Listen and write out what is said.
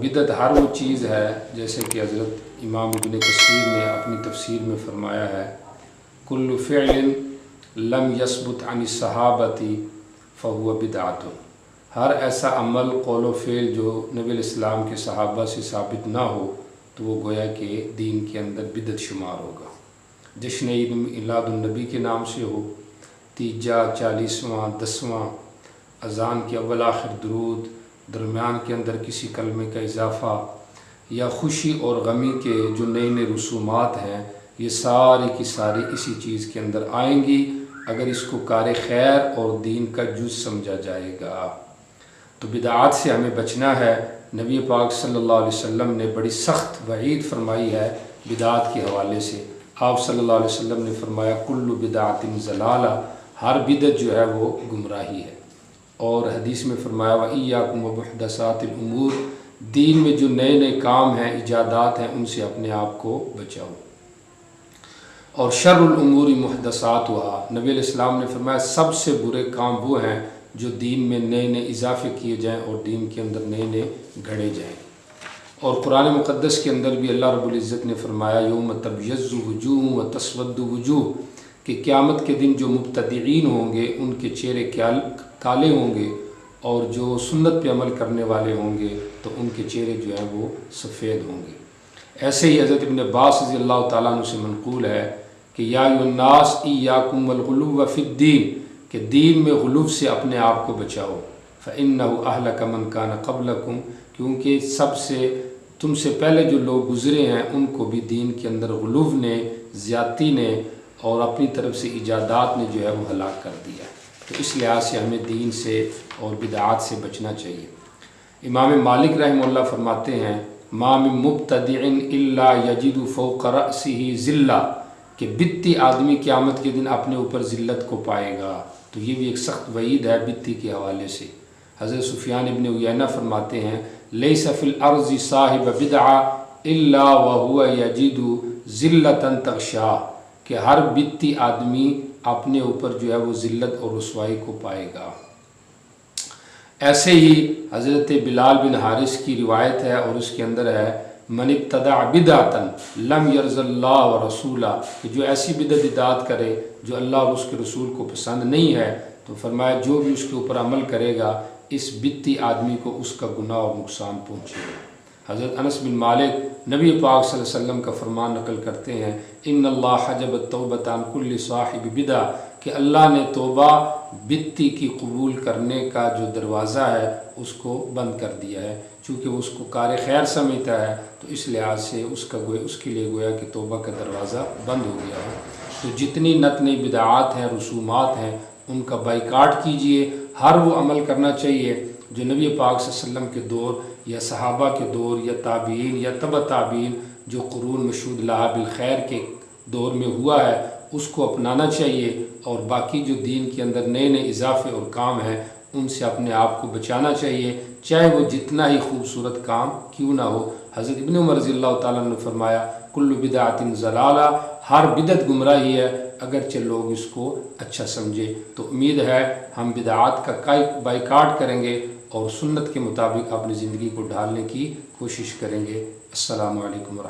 بدعت ہر وہ چیز ہے جیسے کہ حضرت امام ابن کثیر نے اپنی تفسیر میں فرمایا ہے، کل فعل لم یثبت عن الصحابۃ فہو بدعۃ، ہر ایسا عمل قول و فعل جو نبی علیہ السلام کے صحابہ سے ثابت نہ ہو تو وہ گویا کہ دین کے اندر بدعت شمار ہوگا۔ جشن عید میلاد النبی کے نام سے ہو، تیجا، 40واں، 10واں، اذان کے اول آخر درود، درمیان کے اندر کسی کلمے کا اضافہ، یا خوشی اور غمی کے جو نئے نئے رسومات ہیں، یہ ساری کی ساری اسی چیز کے اندر آئیں گی اگر اس کو کار خیر اور دین کا جز سمجھا جائے گا۔ تو بدعات سے ہمیں بچنا ہے۔ نبی پاک صلی اللہ علیہ وسلم نے بڑی سخت وعید فرمائی ہے بدعات کے حوالے سے۔ آپ صلی اللہ علیہ وسلم نے فرمایا کل بدعت ضلالہ، ہر بدعت جو ہے وہ گمراہی ہے۔ اور حدیث میں فرمایا وَإِيَّاكُمْ وَمُحْدَثَاتِ الْأُمُورِ، دین میں جو نئے نئے کام ہیں، ایجادات ہیں، ان سے اپنے آپ کو بچاؤ۔ اور شر الامور محدثاتها، نبی علیہ السلام نے فرمایا سب سے برے کام وہ ہیں جو دین میں نئے نئے اضافے کیے جائیں اور دین کے اندر نئے نئے گھڑے جائیں۔ اور قرآن مقدس کے اندر بھی اللہ رب العزت نے فرمایا یوم تبیض وجوہ وتسود وجوہ، کہ قیامت کے دن جو مبتدعین ہوں گے ان کے چہرے کالے ہوں گے، اور جو سنت پہ عمل کرنے والے ہوں گے تو ان کے چہرے جو ہیں وہ سفید ہوں گے۔ ایسے ہی حضرت ابن عباس رضی اللہ تعالیٰ عنہ سے منقول ہے کہ یا ایھا الناس ایاکم والغلو فی الدین، کہ دین میں غلو سے اپنے آپ کو بچاؤ۔ فإنہ اہلک من کان قبلکم، کیونکہ سب سے تم سے پہلے جو لوگ گزرے ہیں ان کو بھی دین کے اندر غلو نے، زیادتی نے اور اپنی طرف سے ایجادات نے جو ہے وہ ہلاک کر دیا۔ تو اس لحاظ سے ہمیں دین سے اور بدعات سے بچنا چاہیے۔ امام مالک رحمہ اللہ فرماتے ہیں ما من مبتدع الا یجد فوق رأسہ ذلہ، کہ بدتی آدمی قیامت کے دن اپنے اوپر ذلت کو پائے گا۔ تو یہ بھی ایک سخت وعید ہے بدتی کے حوالے سے۔ حضرت سفیان ابن عیینہ فرماتے ہیں لیس فی الارض صاحب بدعہ الا وہو یجد ذلۃ تغشاہ، کہ ہر بدتی آدمی اپنے اوپر جو ہے وہ ذلت اور رسوائی کو پائے گا۔ ایسے ہی حضرت بلال بن حارث کی روایت ہے اور اس کے اندر ہے من ابتدع بدعتا لم یرض اللہ ورسولہ، کہ جو ایسی بدعت ایجاد کرے جو اللہ اور اس کے رسول کو پسند نہیں ہے، تو فرمایا جو بھی اس کے اوپر عمل کرے گا اس بدتی آدمی کو اس کا گناہ اور نقصان پہنچے گا۔ حضرت انس بن مالک نبی پاک صلی اللہ علیہ وسلم کا فرمان نقل کرتے ہیں ان اللہ حجب التوبۃ عن کل صاحب بدعہ، کہ اللہ نے توبہ بدتی کی قبول کرنے کا جو دروازہ ہے اس کو بند کر دیا ہے، چونکہ وہ اس کو کار خیر سمجھتا ہے تو اس لحاظ سے اس کے لیے گویا کہ توبہ کا دروازہ بند ہو گیا ہے۔ تو جتنی نت نئی بدعات ہیں، رسومات ہیں، ان کا بائیکاٹ کیجئے۔ ہر وہ عمل کرنا چاہیے جو نبی پاک صلی اللہ علیہ وسلم کے دور یا صحابہ کے دور یا تابعین یا تبع تابعین جو قرون مشہود لہا بالخیر کے دور میں ہوا ہے اس کو اپنانا چاہیے، اور باقی جو دین کے اندر نئے نئے اضافے اور کام ہیں ان سے اپنے آپ کو بچانا چاہیے، چاہے وہ جتنا ہی خوبصورت کام کیوں نہ ہو۔ حضرت ابن عمر رضی اللہ تعالیٰ نے فرمایا کل بدعت ضلالہ، ہر بدعت گمراہی ہے اگرچہ لوگ اس کو اچھا سمجھے۔ تو امید ہے ہم بدعات کا بائیکاٹ کریں گے اور سنت کے مطابق اپنی زندگی کو ڈھالنے کی کوشش کریں گے۔ السلام علیکم ورحمۃ اللہ۔